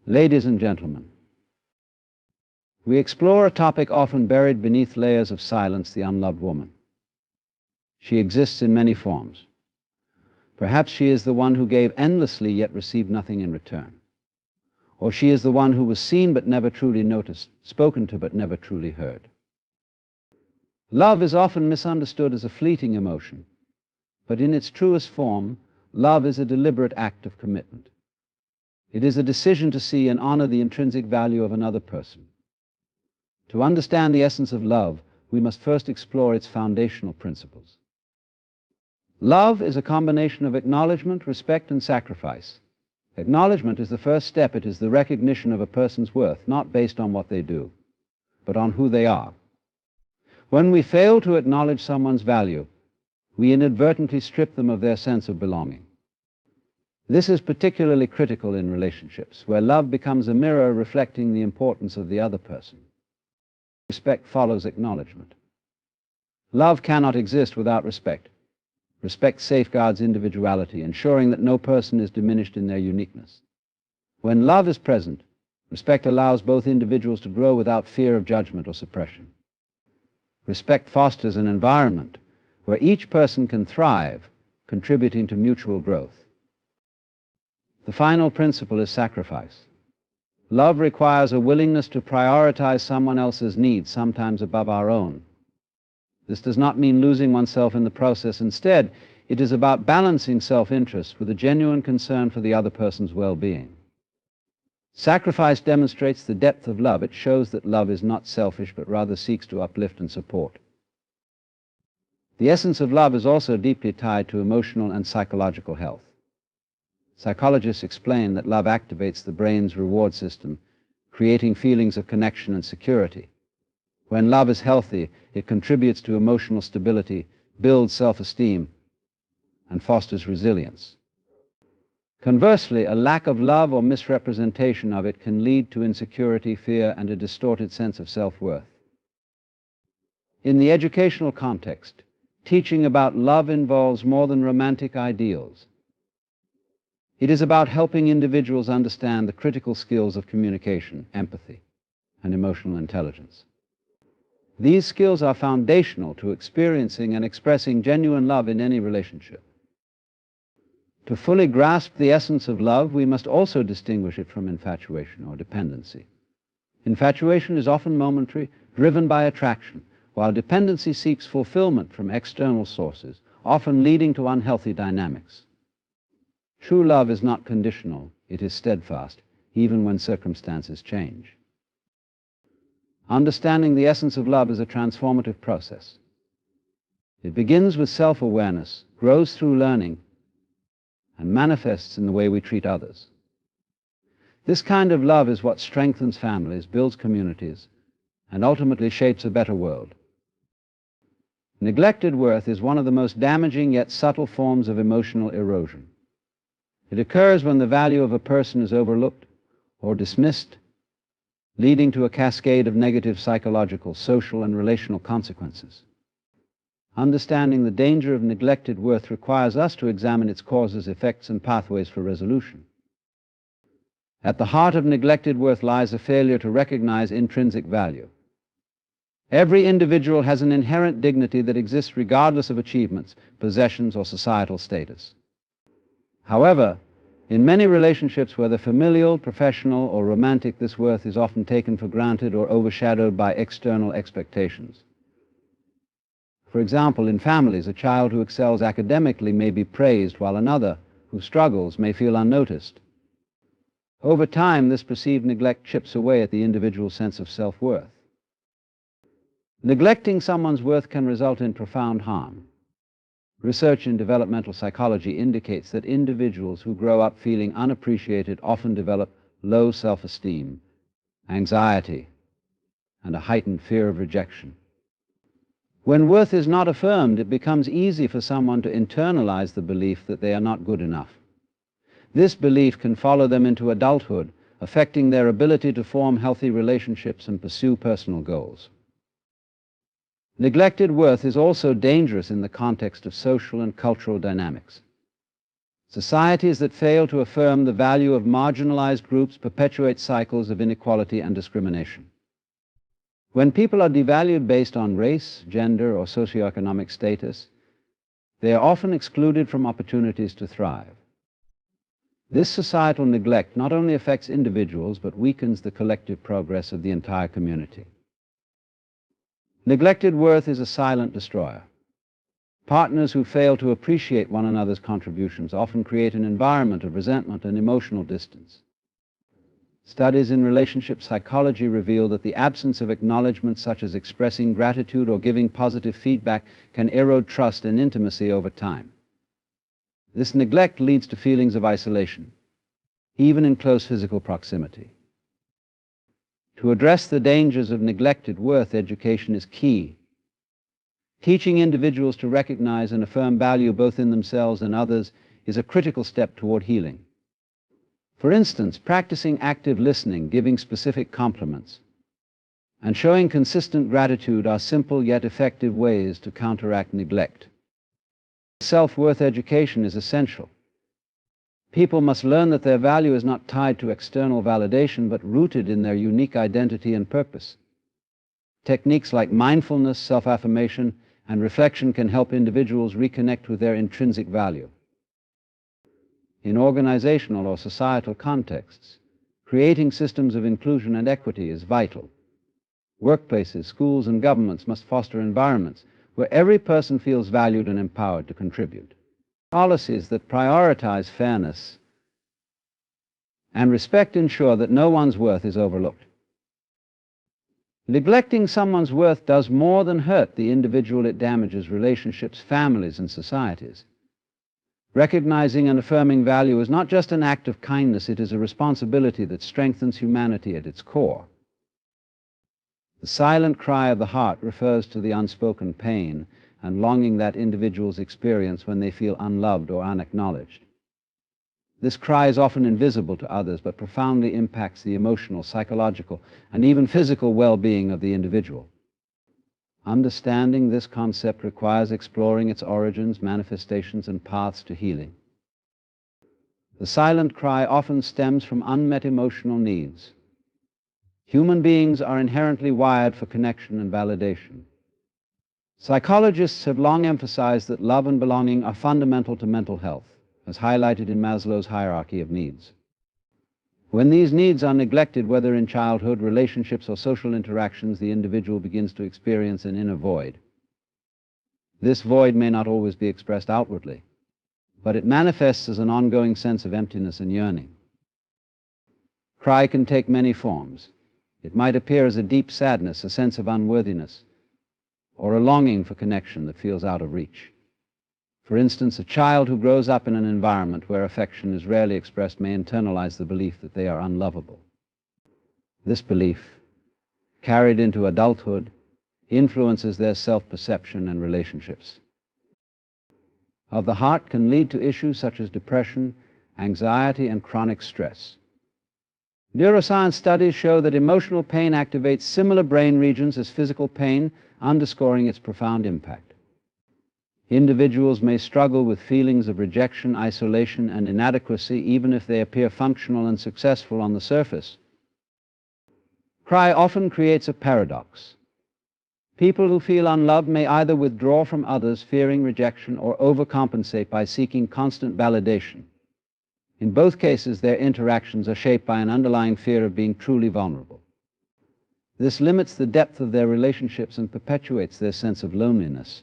Ladies and gentlemen, we explore a topic often buried beneath layers of silence, the unloved woman. She exists in many forms. Perhaps she is the one who gave endlessly yet received nothing in return. Or she is the one who was seen but never truly noticed, spoken to but never truly heard. Love is often misunderstood as a fleeting emotion, but in its truest form, love is a deliberate act of commitment. It is a decision to see and honor the intrinsic value of another person. To understand the essence of love, we must first explore its foundational principles. Love is a combination of acknowledgement, respect, and sacrifice. Acknowledgement is the first step. It is the recognition of a person's worth, not based on what they do, but on who they are. When we fail to acknowledge someone's value, we inadvertently strip them of their sense of belonging. This is particularly critical in relationships, where love becomes a mirror reflecting the importance of the other person. Respect follows acknowledgement. Love cannot exist without respect. Respect safeguards individuality, ensuring that no person is diminished in their uniqueness. When love is present, respect allows both individuals to grow without fear of judgment or suppression. Respect fosters an environment where each person can thrive, contributing to mutual growth. The final principle is sacrifice. Love requires a willingness to prioritize someone else's needs, sometimes above our own. This does not mean losing oneself in the process. Instead, it is about balancing self-interest with a genuine concern for the other person's well-being. Sacrifice demonstrates the depth of love. It shows that love is not selfish, but rather seeks to uplift and support. The essence of love is also deeply tied to emotional and psychological health. Psychologists explain that love activates the brain's reward system, creating feelings of connection and security. When love is healthy, it contributes to emotional stability, builds self-esteem, and fosters resilience. Conversely, a lack of love or misrepresentation of it can lead to insecurity, fear, and a distorted sense of self-worth. In the educational context, teaching about love involves more than romantic ideals. It is about helping individuals understand the critical skills of communication, empathy, and emotional intelligence. These skills are foundational to experiencing and expressing genuine love in any relationship. To fully grasp the essence of love, we must also distinguish it from infatuation or dependency. Infatuation is often momentary, driven by attraction, while dependency seeks fulfillment from external sources, often leading to unhealthy dynamics. True love is not conditional, it is steadfast, even when circumstances change. Understanding the essence of love is a transformative process. It begins with self-awareness, grows through learning, and manifests in the way we treat others. This kind of love is what strengthens families, builds communities, and ultimately shapes a better world. Neglected worth is one of the most damaging yet subtle forms of emotional erosion. It occurs when the value of a person is overlooked or dismissed, leading to a cascade of negative psychological, social, and relational consequences. Understanding the danger of neglected worth requires us to examine its causes, effects, and pathways for resolution. At the heart of neglected worth lies a failure to recognize intrinsic value. Every individual has an inherent dignity that exists regardless of achievements, possessions, or societal status. However, in many relationships, whether familial, professional, or romantic, this worth is often taken for granted or overshadowed by external expectations. For example, in families, a child who excels academically may be praised, while another who struggles may feel unnoticed. Over time, this perceived neglect chips away at the individual's sense of self-worth. Neglecting someone's worth can result in profound harm. Research in developmental psychology indicates that individuals who grow up feeling unappreciated often develop low self-esteem, anxiety, and a heightened fear of rejection. When worth is not affirmed, it becomes easy for someone to internalize the belief that they are not good enough. This belief can follow them into adulthood, affecting their ability to form healthy relationships and pursue personal goals. Neglected worth is also dangerous in the context of social and cultural dynamics. Societies that fail to affirm the value of marginalized groups perpetuate cycles of inequality and discrimination. When people are devalued based on race, gender, or socioeconomic status, they are often excluded from opportunities to thrive. This societal neglect not only affects individuals, but weakens the collective progress of the entire community. Neglected worth is a silent destroyer. Partners who fail to appreciate one another's contributions often create an environment of resentment and emotional distance. Studies in relationship psychology reveal that the absence of acknowledgement, such as expressing gratitude or giving positive feedback, can erode trust and intimacy over time. This neglect leads to feelings of isolation, even in close physical proximity. To address the dangers of neglected worth, education is key. Teaching individuals to recognize and affirm value both in themselves and others is a critical step toward healing. For instance, practicing active listening, giving specific compliments, and showing consistent gratitude are simple yet effective ways to counteract neglect. Self-worth education is essential. People must learn that their value is not tied to external validation, but rooted in their unique identity and purpose. Techniques like mindfulness, self-affirmation, and reflection can help individuals reconnect with their intrinsic value. In organizational or societal contexts, creating systems of inclusion and equity is vital. Workplaces, schools, and governments must foster environments where every person feels valued and empowered to contribute. Policies that prioritize fairness and respect ensure that no one's worth is overlooked. Neglecting someone's worth does more than hurt the individual. It damages relationships, families, and societies. Recognizing and affirming value is not just an act of kindness, it is a responsibility that strengthens humanity at its core. The silent cry of the heart refers to the unspoken pain and longing that individuals experience when they feel unloved or unacknowledged. This cry is often invisible to others, but profoundly impacts the emotional, psychological, and even physical well-being of the individual. Understanding this concept requires exploring its origins, manifestations, and paths to healing. The silent cry often stems from unmet emotional needs. Human beings are inherently wired for connection and validation. Psychologists have long emphasized that love and belonging are fundamental to mental health, as highlighted in Maslow's hierarchy of needs. When these needs are neglected, whether in childhood, relationships, or social interactions, the individual begins to experience an inner void. This void may not always be expressed outwardly, but it manifests as an ongoing sense of emptiness and yearning. Cry can take many forms. It might appear as a deep sadness, a sense of unworthiness, or a longing for connection that feels out of reach. For instance, a child who grows up in an environment where affection is rarely expressed may internalize the belief that they are unlovable. This belief, carried into adulthood, influences their self-perception and relationships. Of the heart can lead to issues such as depression, anxiety, and chronic stress. Neuroscience studies show that emotional pain activates similar brain regions as physical pain, underscoring its profound impact. Individuals may struggle with feelings of rejection, isolation, and inadequacy, even if they appear functional and successful on the surface. Cry often creates a paradox. People who feel unloved may either withdraw from others, fearing rejection, or overcompensate by seeking constant validation. In both cases, their interactions are shaped by an underlying fear of being truly vulnerable. This limits the depth of their relationships and perpetuates their sense of loneliness.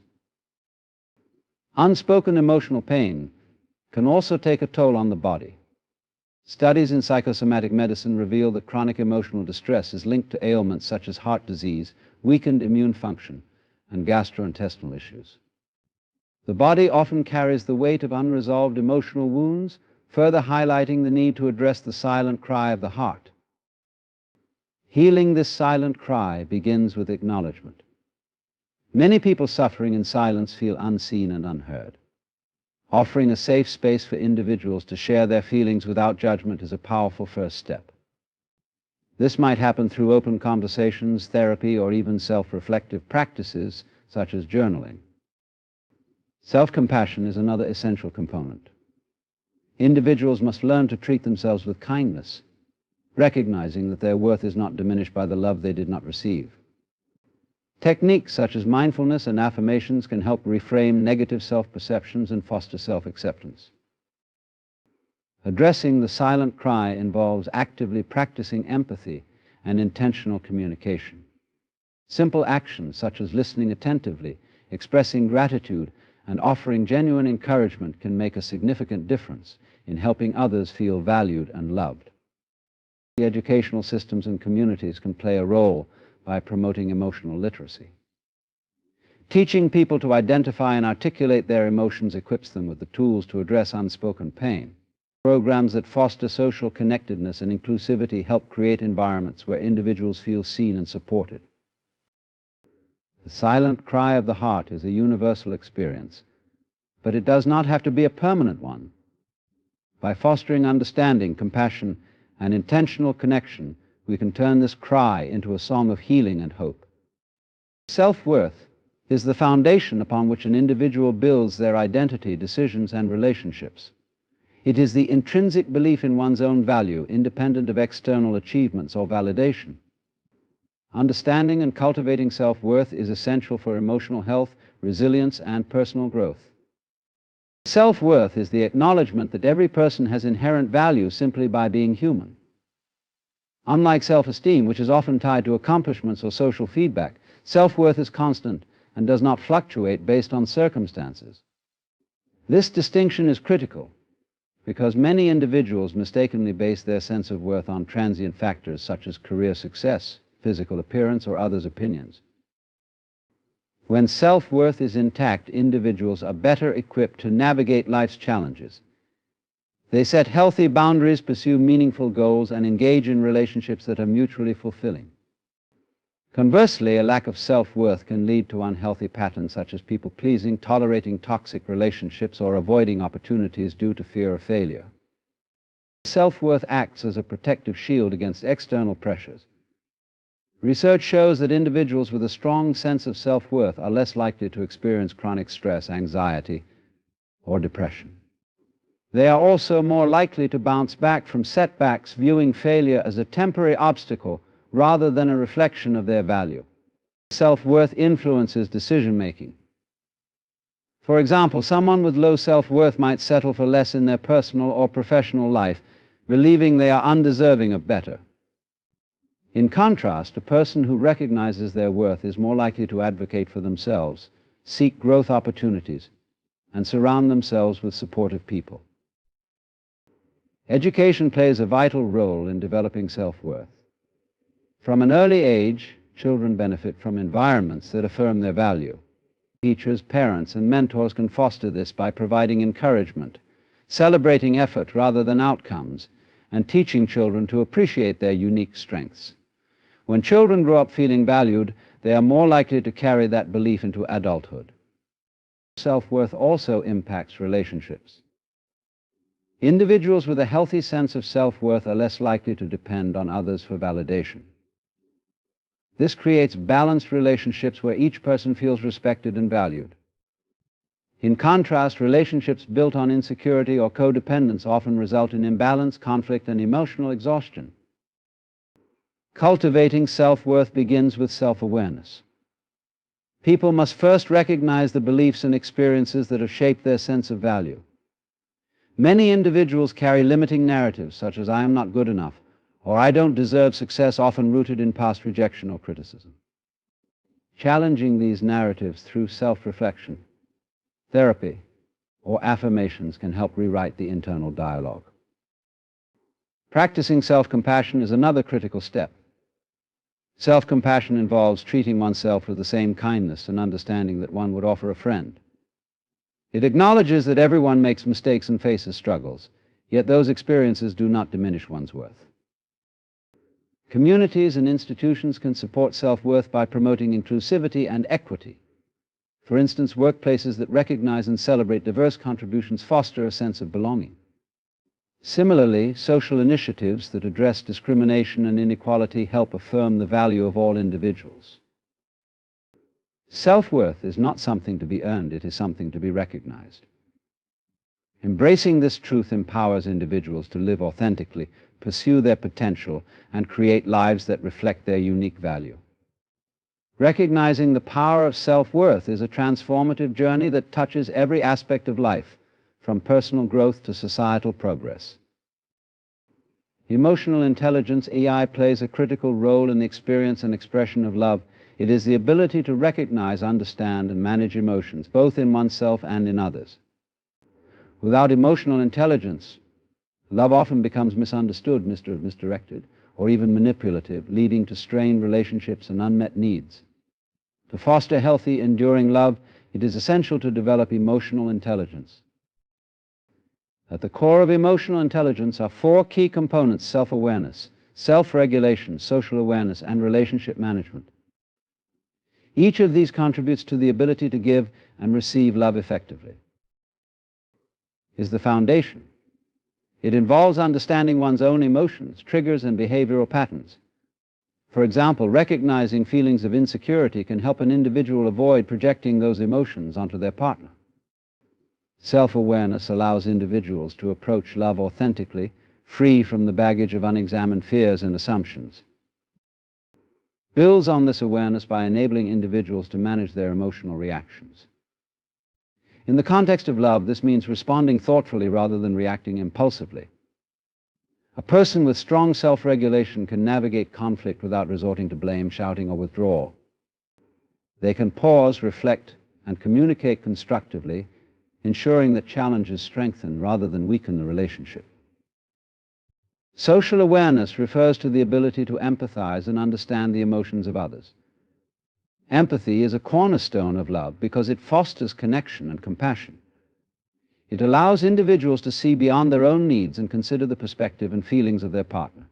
Unspoken emotional pain can also take a toll on the body. Studies in psychosomatic medicine reveal that chronic emotional distress is linked to ailments such as heart disease, weakened immune function, and gastrointestinal issues. The body often carries the weight of unresolved emotional wounds, further highlighting the need to address the silent cry of the heart. Healing this silent cry begins with acknowledgement. Many people suffering in silence feel unseen and unheard. Offering a safe space for individuals to share their feelings without judgment is a powerful first step. This might happen through open conversations, therapy, or even self-reflective practices such as journaling. Self-compassion is another essential component. Individuals must learn to treat themselves with kindness, recognizing that their worth is not diminished by the love they did not receive. Techniques such as mindfulness and affirmations can help reframe negative self-perceptions and foster self-acceptance. Addressing the silent cry involves actively practicing empathy and intentional communication. Simple actions such as listening attentively, expressing gratitude, and offering genuine encouragement can make a significant difference in helping others feel valued and loved. The educational systems and communities can play a role by promoting emotional literacy. Teaching people to identify and articulate their emotions equips them with the tools to address unspoken pain. Programs that foster social connectedness and inclusivity help create environments where individuals feel seen and supported. The silent cry of the heart is a universal experience, but it does not have to be a permanent one. By fostering understanding, compassion, and intentional connection, we can turn this cry into a song of healing and hope. Self-worth is the foundation upon which an individual builds their identity, decisions, and relationships. It is the intrinsic belief in one's own value, independent of external achievements or validation. Understanding and cultivating self-worth is essential for emotional health, resilience, and personal growth. Self-worth is the acknowledgement that every person has inherent value simply by being human. Unlike self-esteem, which is often tied to accomplishments or social feedback, self-worth is constant and does not fluctuate based on circumstances. This distinction is critical because many individuals mistakenly base their sense of worth on transient factors such as career success, physical appearance, or others' opinions. When self-worth is intact, individuals are better equipped to navigate life's challenges. They set healthy boundaries, pursue meaningful goals, and engage in relationships that are mutually fulfilling. Conversely, a lack of self-worth can lead to unhealthy patterns such as people-pleasing, tolerating toxic relationships, or avoiding opportunities due to fear of failure. Self-worth acts as a protective shield against external pressures. Research shows that individuals with a strong sense of self-worth are less likely to experience chronic stress, anxiety, or depression. They are also more likely to bounce back from setbacks, viewing failure as a temporary obstacle rather than a reflection of their value. Self-worth influences decision-making. For example, someone with low self-worth might settle for less in their personal or professional life, believing they are undeserving of better. In contrast, a person who recognizes their worth is more likely to advocate for themselves, seek growth opportunities, and surround themselves with supportive people. Education plays a vital role in developing self-worth. From an early age, children benefit from environments that affirm their value. Teachers, parents, and mentors can foster this by providing encouragement, celebrating effort rather than outcomes, and teaching children to appreciate their unique strengths. When children grow up feeling valued, they are more likely to carry that belief into adulthood. Self-worth also impacts relationships. Individuals with a healthy sense of self-worth are less likely to depend on others for validation. This creates balanced relationships where each person feels respected and valued. In contrast, relationships built on insecurity or codependence often result in imbalance, conflict, and emotional exhaustion. Cultivating self-worth begins with self-awareness. People must first recognize the beliefs and experiences that have shaped their sense of value. Many individuals carry limiting narratives such as "I am not good enough" or "I don't deserve success," often rooted in past rejection or criticism. Challenging these narratives through self-reflection, therapy, or affirmations can help rewrite the internal dialogue. Practicing self-compassion is another critical step. Self-compassion involves treating oneself with the same kindness and understanding that one would offer a friend. It acknowledges that everyone makes mistakes and faces struggles, yet those experiences do not diminish one's worth. Communities and institutions can support self-worth by promoting inclusivity and equity. For instance, workplaces that recognize and celebrate diverse contributions foster a sense of belonging. Similarly, social initiatives that address discrimination and inequality help affirm the value of all individuals. Self-worth is not something to be earned, it is something to be recognized. Embracing this truth empowers individuals to live authentically, pursue their potential, and create lives that reflect their unique value. Recognizing the power of self-worth is a transformative journey that touches every aspect of life, from personal growth to societal progress. Emotional intelligence, EI, plays a critical role in the experience and expression of love. It is the ability to recognize, understand, and manage emotions, both in oneself and in others. Without emotional intelligence, love often becomes misunderstood, misdirected, or even manipulative, leading to strained relationships and unmet needs. To foster healthy, enduring love, it is essential to develop emotional intelligence. At the core of emotional intelligence are four key components: self-awareness, self-regulation, social awareness, and relationship management. Each of these contributes to the ability to give and receive love effectively. Is the foundation. It involves understanding one's own emotions, triggers, and behavioral patterns. For example, recognizing feelings of insecurity can help an individual avoid projecting those emotions onto their partner. Self-awareness allows individuals to approach love authentically, free from the baggage of unexamined fears and assumptions. Builds on this awareness by enabling individuals to manage their emotional reactions. In the context of love, this means responding thoughtfully rather than reacting impulsively. A person with strong self-regulation can navigate conflict without resorting to blame, shouting, or withdrawal. They can pause, reflect, and communicate constructively, ensuring that challenges strengthen rather than weaken the relationship. Social awareness refers to the ability to empathize and understand the emotions of others. Empathy is a cornerstone of love because it fosters connection and compassion. It allows individuals to see beyond their own needs and consider the perspective and feelings of their partner.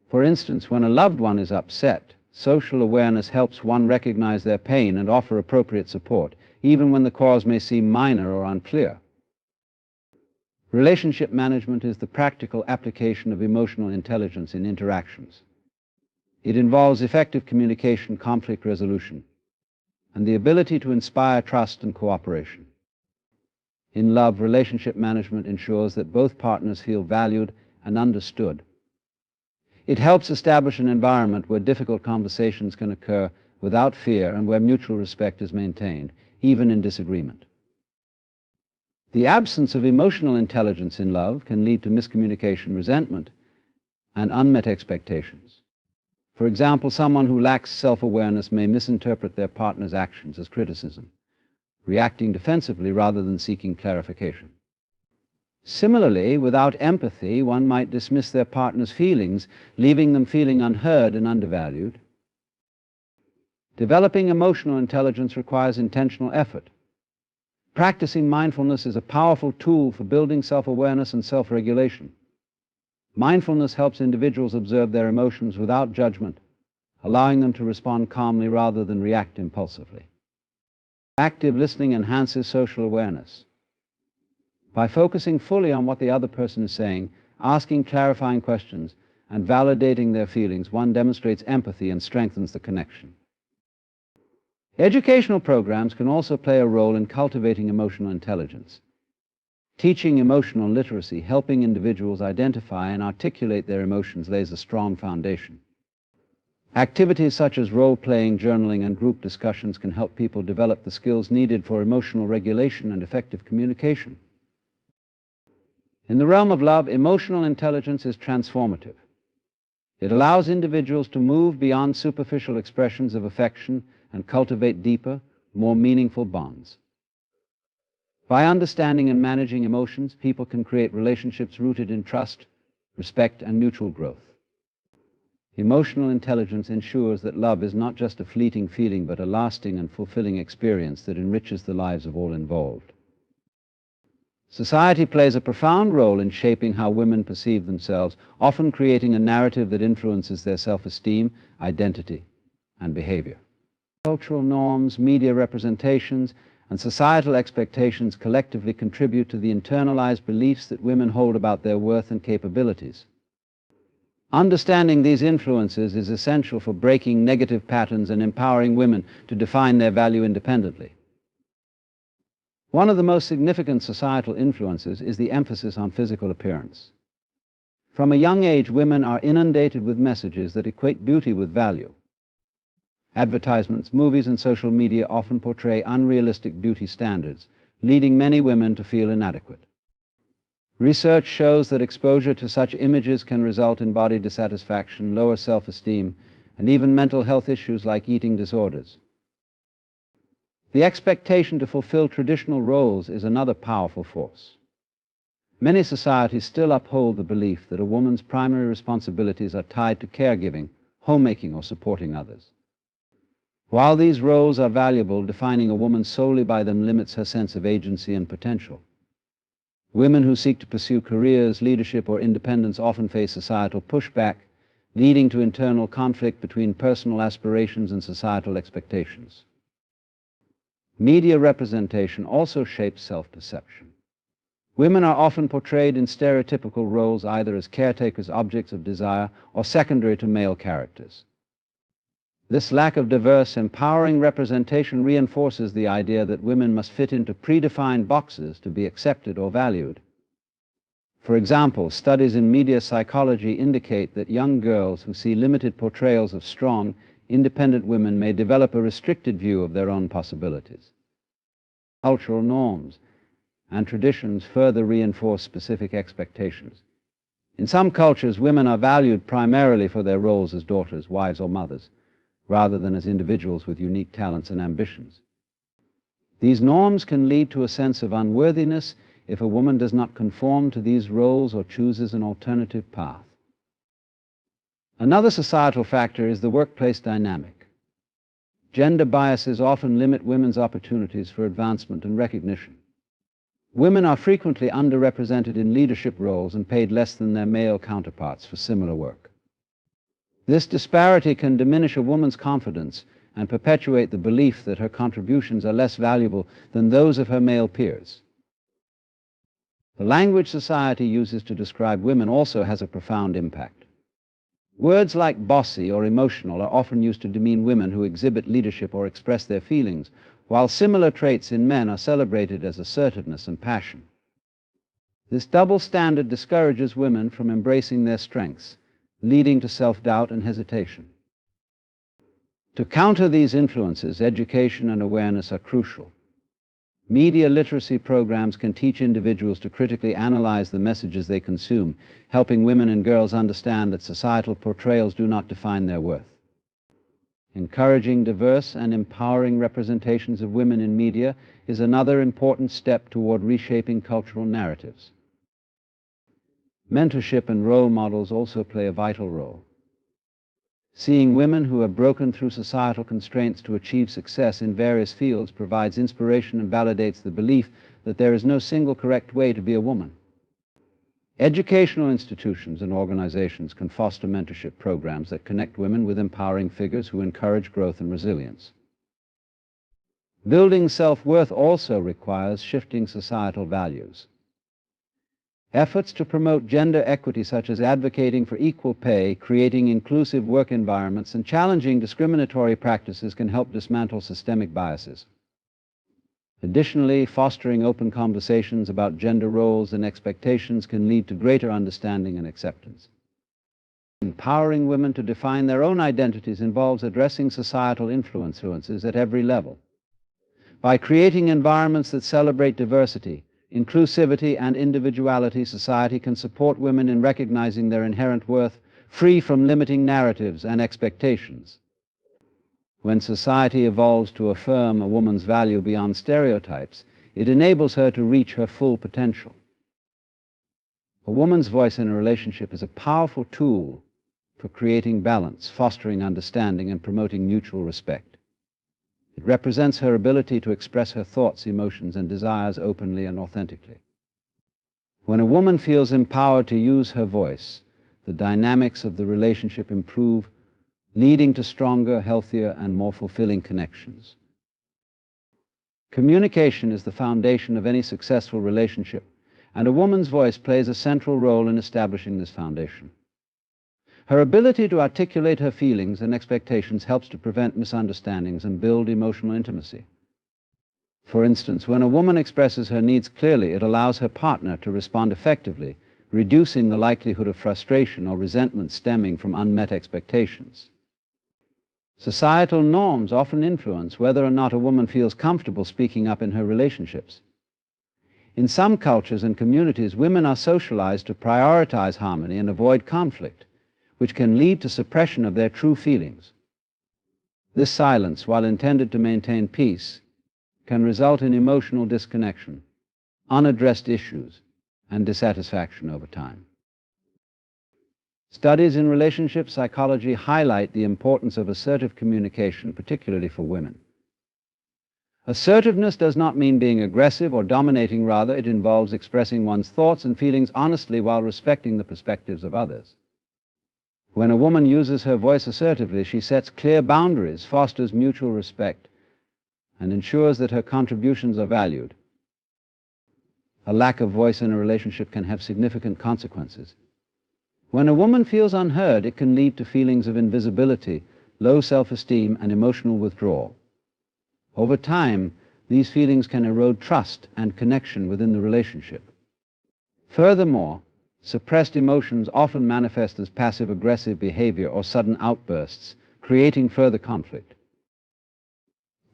For instance, when a loved one is upset, social awareness helps one recognize their pain and offer appropriate support, even when the cause may seem minor or unclear. Relationship management is the practical application of emotional intelligence in interactions. It involves effective communication, conflict resolution, and the ability to inspire trust and cooperation. In love, relationship management ensures that both partners feel valued and understood. It helps establish an environment where difficult conversations can occur without fear and where mutual respect is maintained, even in disagreement. The absence of emotional intelligence in love can lead to miscommunication, resentment, and unmet expectations. For example, someone who lacks self-awareness may misinterpret their partner's actions as criticism, reacting defensively rather than seeking clarification. Similarly, without empathy, one might dismiss their partner's feelings, leaving them feeling unheard and undervalued. Developing emotional intelligence requires intentional effort. Practicing mindfulness is a powerful tool for building self-awareness and self-regulation. Mindfulness helps individuals observe their emotions without judgment, allowing them to respond calmly rather than react impulsively. Active listening enhances social awareness. By focusing fully on what the other person is saying, asking clarifying questions, and validating their feelings, one demonstrates empathy and strengthens the connection. Educational programs can also play a role in cultivating emotional intelligence. Teaching emotional literacy, helping individuals identify and articulate their emotions, lays a strong foundation. Activities such as role-playing, journaling, and group discussions can help people develop the skills needed for emotional regulation and effective communication. In the realm of love, emotional intelligence is transformative. It allows individuals to move beyond superficial expressions of affection and cultivate deeper, more meaningful bonds. By understanding and managing emotions, people can create relationships rooted in trust, respect, and mutual growth. Emotional intelligence ensures that love is not just a fleeting feeling, but a lasting and fulfilling experience that enriches the lives of all involved. Society plays a profound role in shaping how women perceive themselves, often creating a narrative that influences their self-esteem, identity, and behavior. Cultural norms, media representations, and societal expectations collectively contribute to the internalized beliefs that women hold about their worth and capabilities. Understanding these influences is essential for breaking negative patterns and empowering women to define their value independently. One of the most significant societal influences is the emphasis on physical appearance. From a young age, women are inundated with messages that equate beauty with value. Advertisements, movies, and social media often portray unrealistic beauty standards, leading many women to feel inadequate. Research shows that exposure to such images can result in body dissatisfaction, lower self-esteem, and even mental health issues like eating disorders. The expectation to fulfill traditional roles is another powerful force. Many societies still uphold the belief that a woman's primary responsibilities are tied to caregiving, homemaking, or supporting others. While these roles are valuable, defining a woman solely by them limits her sense of agency and potential. Women who seek to pursue careers, leadership, or independence often face societal pushback, leading to internal conflict between personal aspirations and societal expectations. Media representation also shapes self-perception. Women are often portrayed in stereotypical roles, either as caretakers, objects of desire, or secondary to male characters. This lack of diverse, empowering representation reinforces the idea that women must fit into predefined boxes to be accepted or valued. For example, studies in media psychology indicate that young girls who see limited portrayals of strong, independent women may develop a restricted view of their own possibilities. Cultural norms and traditions further reinforce specific expectations. In some cultures, women are valued primarily for their roles as daughters, wives, or mothers, rather than as individuals with unique talents and ambitions. These norms can lead to a sense of unworthiness if a woman does not conform to these roles or chooses an alternative path. Another societal factor is the workplace dynamic. Gender biases often limit women's opportunities for advancement and recognition. Women are frequently underrepresented in leadership roles and paid less than their male counterparts for similar work. This disparity can diminish a woman's confidence and perpetuate the belief that her contributions are less valuable than those of her male peers. The language society uses to describe women also has a profound impact. Words like bossy or emotional are often used to demean women who exhibit leadership or express their feelings, while similar traits in men are celebrated as assertiveness and passion. This double standard discourages women from embracing their strengths, leading to self-doubt and hesitation. To counter these influences, education and awareness are crucial. Media literacy programs can teach individuals to critically analyze the messages they consume, helping women and girls understand that societal portrayals do not define their worth. Encouraging diverse and empowering representations of women in media is another important step toward reshaping cultural narratives. Mentorship and role models also play a vital role. Seeing women who have broken through societal constraints to achieve success in various fields provides inspiration and validates the belief that there is no single correct way to be a woman. Educational institutions and organizations can foster mentorship programs that connect women with empowering figures who encourage growth and resilience. Building self-worth also requires shifting societal values. Efforts to promote gender equity, such as advocating for equal pay, creating inclusive work environments, and challenging discriminatory practices, can help dismantle systemic biases. Additionally, fostering open conversations about gender roles and expectations can lead to greater understanding and acceptance. Empowering women to define their own identities involves addressing societal influences at every level. By creating environments that celebrate diversity, inclusivity, and individuality, society can support women in recognizing their inherent worth, free from limiting narratives and expectations. When society evolves to affirm a woman's value beyond stereotypes, it enables her to reach her full potential. A woman's voice in a relationship is a powerful tool for creating balance, fostering understanding, and promoting mutual respect. It represents her ability to express her thoughts, emotions, and desires openly and authentically. When a woman feels empowered to use her voice, the dynamics of the relationship improve, leading to stronger, healthier, and more fulfilling connections. Communication is the foundation of any successful relationship, and a woman's voice plays a central role in establishing this foundation. Her ability to articulate her feelings and expectations helps to prevent misunderstandings and build emotional intimacy. For instance, when a woman expresses her needs clearly, it allows her partner to respond effectively, reducing the likelihood of frustration or resentment stemming from unmet expectations. Societal norms often influence whether or not a woman feels comfortable speaking up in her relationships. In some cultures and communities, women are socialized to prioritize harmony and avoid conflict, which can lead to suppression of their true feelings. This silence, while intended to maintain peace, can result in emotional disconnection, unaddressed issues, and dissatisfaction over time. Studies in relationship psychology highlight the importance of assertive communication, particularly for women. Assertiveness does not mean being aggressive or dominating. Rather, it involves expressing one's thoughts and feelings honestly while respecting the perspectives of others. When a woman uses her voice assertively, she sets clear boundaries, fosters mutual respect, and ensures that her contributions are valued. A lack of voice in a relationship can have significant consequences. When a woman feels unheard, it can lead to feelings of invisibility, low self-esteem, and emotional withdrawal. Over time, these feelings can erode trust and connection within the relationship. Furthermore, suppressed emotions often manifest as passive-aggressive behavior or sudden outbursts, creating further conflict.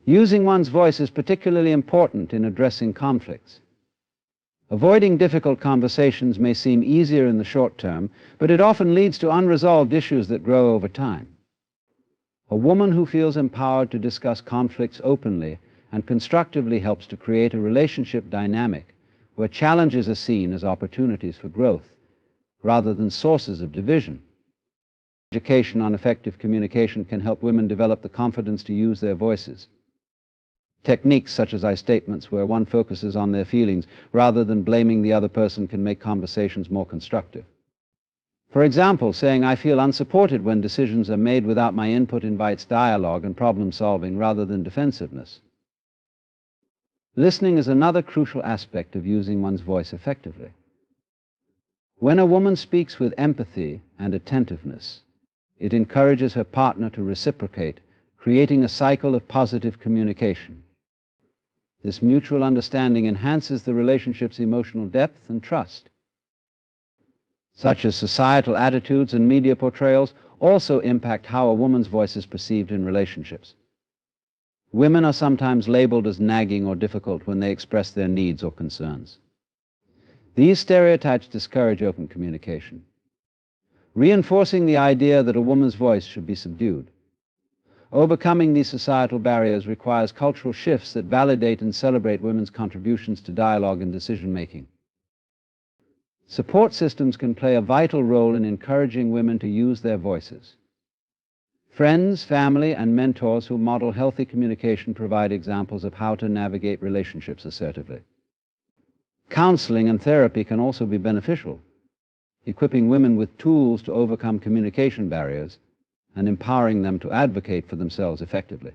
Using one's voice is particularly important in addressing conflicts. Avoiding difficult conversations may seem easier in the short term, but it often leads to unresolved issues that grow over time. A woman who feels empowered to discuss conflicts openly and constructively helps to create a relationship dynamic where challenges are seen as opportunities for growth rather than sources of division. Education on effective communication can help women develop the confidence to use their voices. Techniques such as I statements, where one focuses on their feelings rather than blaming the other person, can make conversations more constructive. For example, saying "I feel unsupported when decisions are made without my input" invites dialogue and problem solving rather than defensiveness. Listening is another crucial aspect of using one's voice effectively. When a woman speaks with empathy and attentiveness, it encourages her partner to reciprocate, creating a cycle of positive communication. This mutual understanding enhances the relationship's emotional depth and trust. Such as societal attitudes and media portrayals also impact how a woman's voice is perceived in relationships. Women are sometimes labeled as nagging or difficult when they express their needs or concerns. These stereotypes discourage open communication, reinforcing the idea that a woman's voice should be subdued. Overcoming these societal barriers requires cultural shifts that validate and celebrate women's contributions to dialogue and decision-making. Support systems can play a vital role in encouraging women to use their voices. Friends, family, and mentors who model healthy communication provide examples of how to navigate relationships assertively. Counseling and therapy can also be beneficial, equipping women with tools to overcome communication barriers and empowering them to advocate for themselves effectively.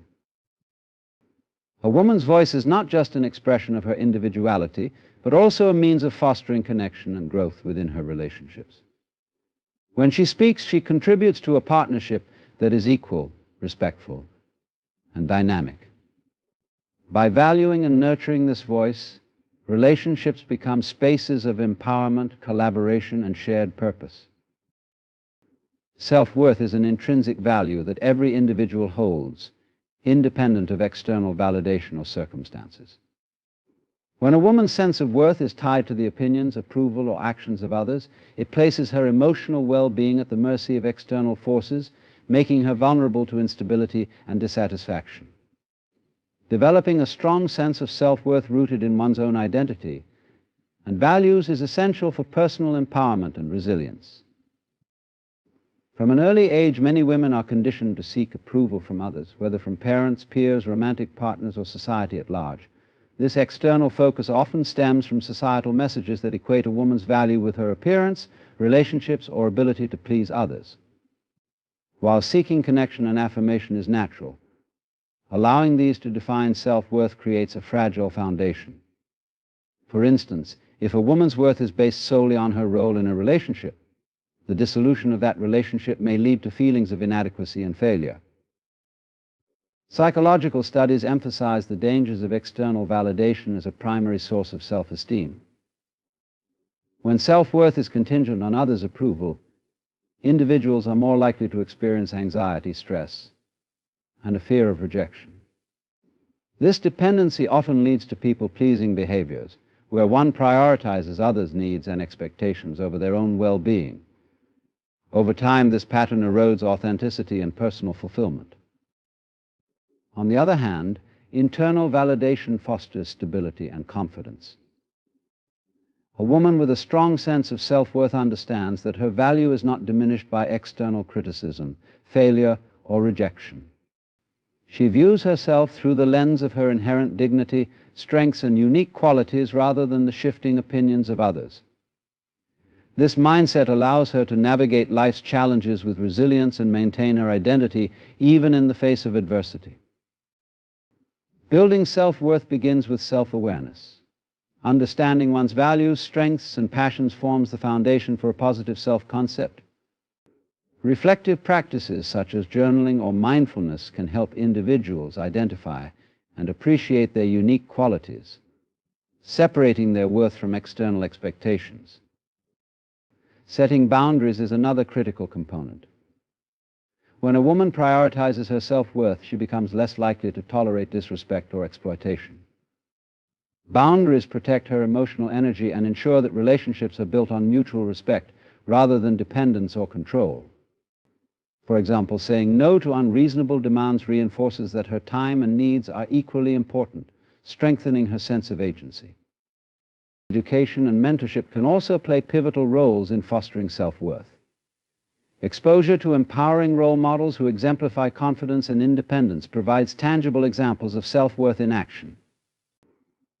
A woman's voice is not just an expression of her individuality, but also a means of fostering connection and growth within her relationships. When she speaks, she contributes to a partnership that is equal, respectful, and dynamic. By valuing and nurturing this voice, relationships become spaces of empowerment, collaboration, and shared purpose. Self-worth is an intrinsic value that every individual holds, independent of external validation or circumstances. When a woman's sense of worth is tied to the opinions, approval, or actions of others, it places her emotional well-being at the mercy of external forces, making her vulnerable to instability and dissatisfaction. Developing a strong sense of self-worth rooted in one's own identity and values is essential for personal empowerment and resilience. From an early age, many women are conditioned to seek approval from others, whether from parents, peers, romantic partners, or society at large. This external focus often stems from societal messages that equate a woman's value with her appearance, relationships, or ability to please others. While seeking connection and affirmation is natural, allowing these to define self-worth creates a fragile foundation. For instance, if a woman's worth is based solely on her role in a relationship, the dissolution of that relationship may lead to feelings of inadequacy and failure. Psychological studies emphasize the dangers of external validation as a primary source of self-esteem. When self-worth is contingent on others' approval, individuals are more likely to experience anxiety, stress, and a fear of rejection. This dependency often leads to people-pleasing behaviors, where one prioritizes others' needs and expectations over their own well-being. Over time, this pattern erodes authenticity and personal fulfillment. On the other hand, internal validation fosters stability and confidence. A woman with a strong sense of self-worth understands that her value is not diminished by external criticism, failure, or rejection. She views herself through the lens of her inherent dignity, strengths, and unique qualities rather than the shifting opinions of others. This mindset allows her to navigate life's challenges with resilience and maintain her identity even in the face of adversity. Building self-worth begins with self-awareness. Understanding one's values, strengths, and passions forms the foundation for a positive self-concept. Reflective practices such as journaling or mindfulness can help individuals identify and appreciate their unique qualities, separating their worth from external expectations. Setting boundaries is another critical component. When a woman prioritizes her self-worth, she becomes less likely to tolerate disrespect or exploitation. Boundaries protect her emotional energy and ensure that relationships are built on mutual respect rather than dependence or control. For example, saying no to unreasonable demands reinforces that her time and needs are equally important, strengthening her sense of agency. Education and mentorship can also play pivotal roles in fostering self-worth. Exposure to empowering role models who exemplify confidence and independence provides tangible examples of self-worth in action.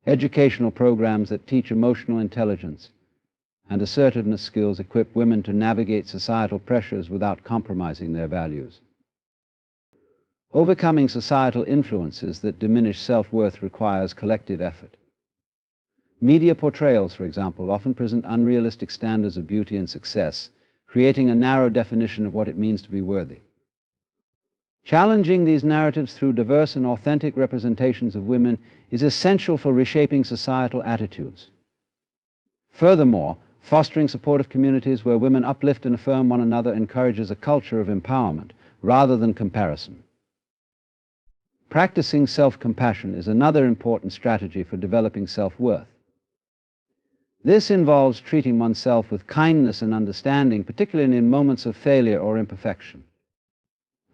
Educational programs that teach emotional intelligence and assertiveness skills equip women to navigate societal pressures without compromising their values. Overcoming societal influences that diminish self-worth requires collective effort. Media portrayals, for example, often present unrealistic standards of beauty and success, creating a narrow definition of what it means to be worthy. Challenging these narratives through diverse and authentic representations of women is essential for reshaping societal attitudes. Furthermore, fostering supportive communities where women uplift and affirm one another encourages a culture of empowerment rather than comparison. Practicing self-compassion is another important strategy for developing self-worth. This involves treating oneself with kindness and understanding, particularly in moments of failure or imperfection.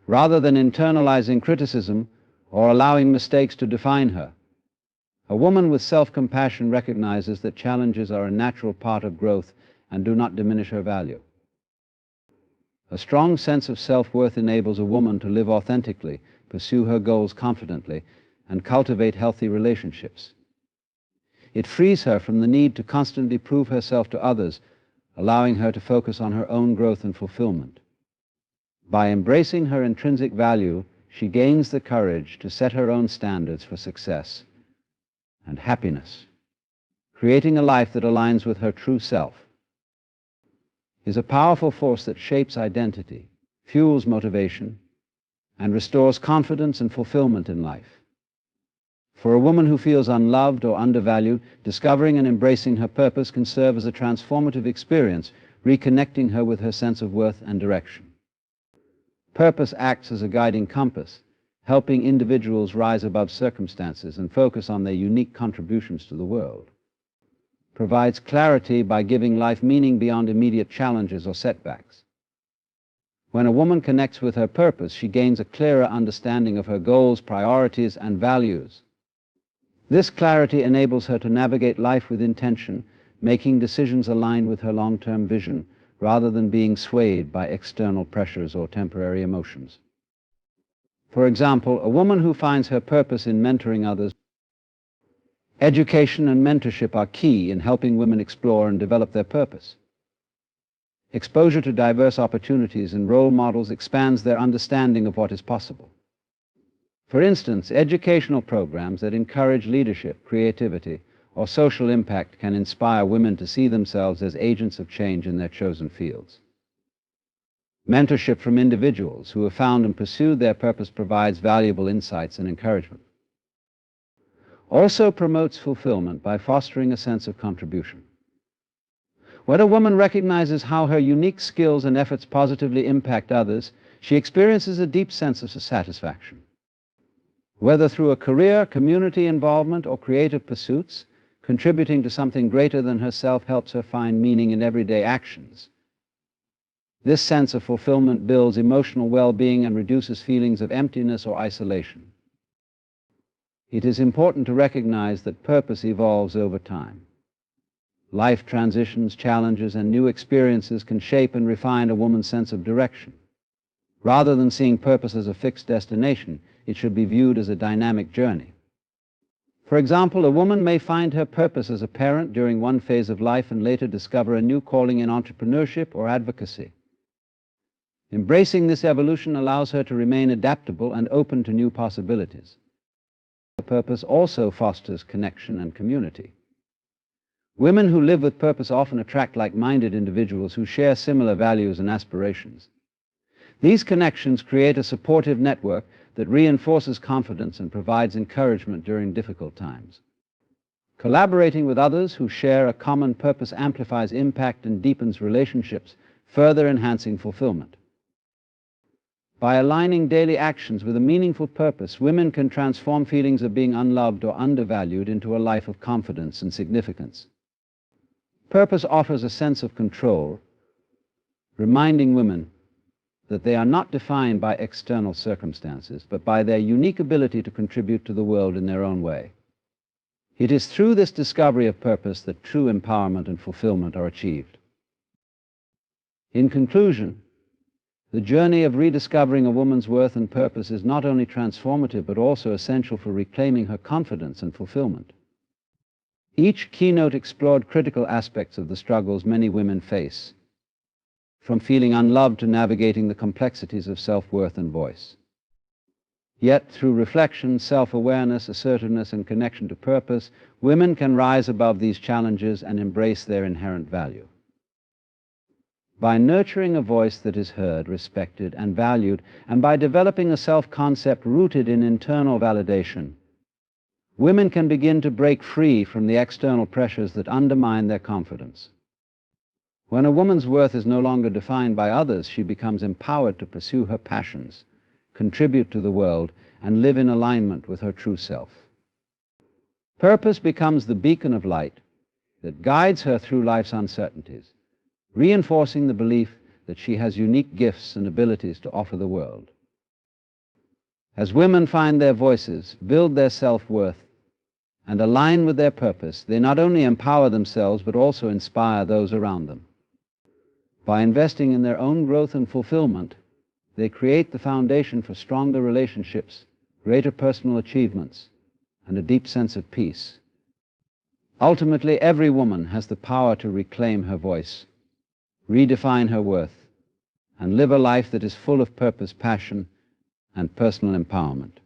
Rather than internalizing criticism or allowing mistakes to define her, a woman with self-compassion recognizes that challenges are a natural part of growth and do not diminish her value. A strong sense of self-worth enables a woman to live authentically, pursue her goals confidently, and cultivate healthy relationships. It frees her from the need to constantly prove herself to others, allowing her to focus on her own growth and fulfillment. By embracing her intrinsic value, she gains the courage to set her own standards for success and happiness. Creating a life that aligns with her true self is a powerful force that shapes identity, fuels motivation, and restores confidence and fulfillment in life. For a woman who feels unloved or undervalued, discovering and embracing her purpose can serve as a transformative experience, reconnecting her with her sense of worth and direction. Purpose acts as a guiding compass, helping individuals rise above circumstances and focus on their unique contributions to the world. Provides clarity by giving life meaning beyond immediate challenges or setbacks. When a woman connects with her purpose, she gains a clearer understanding of her goals, priorities, and values. This clarity enables her to navigate life with intention, making decisions aligned with her long-term vision, rather than being swayed by external pressures or temporary emotions. For example, a woman who finds her purpose in mentoring others. Education and mentorship are key in helping women explore and develop their purpose. Exposure to diverse opportunities and role models expands their understanding of what is possible. For instance, educational programs that encourage leadership, creativity, or social impact can inspire women to see themselves as agents of change in their chosen fields. Mentorship from individuals who have found and pursued their purpose provides valuable insights and encouragement. Also promotes fulfillment by fostering a sense of contribution. When a woman recognizes how her unique skills and efforts positively impact others, she experiences a deep sense of satisfaction. Whether through a career, community involvement, or creative pursuits, contributing to something greater than herself helps her find meaning in everyday actions. This sense of fulfillment builds emotional well-being and reduces feelings of emptiness or isolation. It is important to recognize that purpose evolves over time. Life transitions, challenges, and new experiences can shape and refine a woman's sense of direction. Rather than seeing purpose as a fixed destination, it should be viewed as a dynamic journey. For example, a woman may find her purpose as a parent during one phase of life and later discover a new calling in entrepreneurship or advocacy. Embracing this evolution allows her to remain adaptable and open to new possibilities. The purpose also fosters connection and community. Women who live with purpose often attract like-minded individuals who share similar values and aspirations. These connections create a supportive network that reinforces confidence and provides encouragement during difficult times. Collaborating with others who share a common purpose amplifies impact and deepens relationships, further enhancing fulfillment. By aligning daily actions with a meaningful purpose, women can transform feelings of being unloved or undervalued into a life of confidence and significance. Purpose offers a sense of control, reminding women that they are not defined by external circumstances, but by their unique ability to contribute to the world in their own way. It is through this discovery of purpose that true empowerment and fulfillment are achieved. In conclusion, the journey of rediscovering a woman's worth and purpose is not only transformative, but also essential for reclaiming her confidence and fulfillment. Each keynote explored critical aspects of the struggles many women face, from feeling unloved to navigating the complexities of self-worth and voice. Yet, through reflection, self-awareness, assertiveness, and connection to purpose, women can rise above these challenges and embrace their inherent value. By nurturing a voice that is heard, respected, and valued, and by developing a self-concept rooted in internal validation, women can begin to break free from the external pressures that undermine their confidence. When a woman's worth is no longer defined by others, she becomes empowered to pursue her passions, contribute to the world, and live in alignment with her true self. Purpose becomes the beacon of light that guides her through life's uncertainties, reinforcing the belief that she has unique gifts and abilities to offer the world. As women find their voices, build their self-worth, and align with their purpose, they not only empower themselves, but also inspire those around them. By investing in their own growth and fulfillment, they create the foundation for stronger relationships, greater personal achievements, and a deep sense of peace. Ultimately, every woman has the power to reclaim her voice, redefine her worth, and live a life that is full of purpose, passion, and personal empowerment.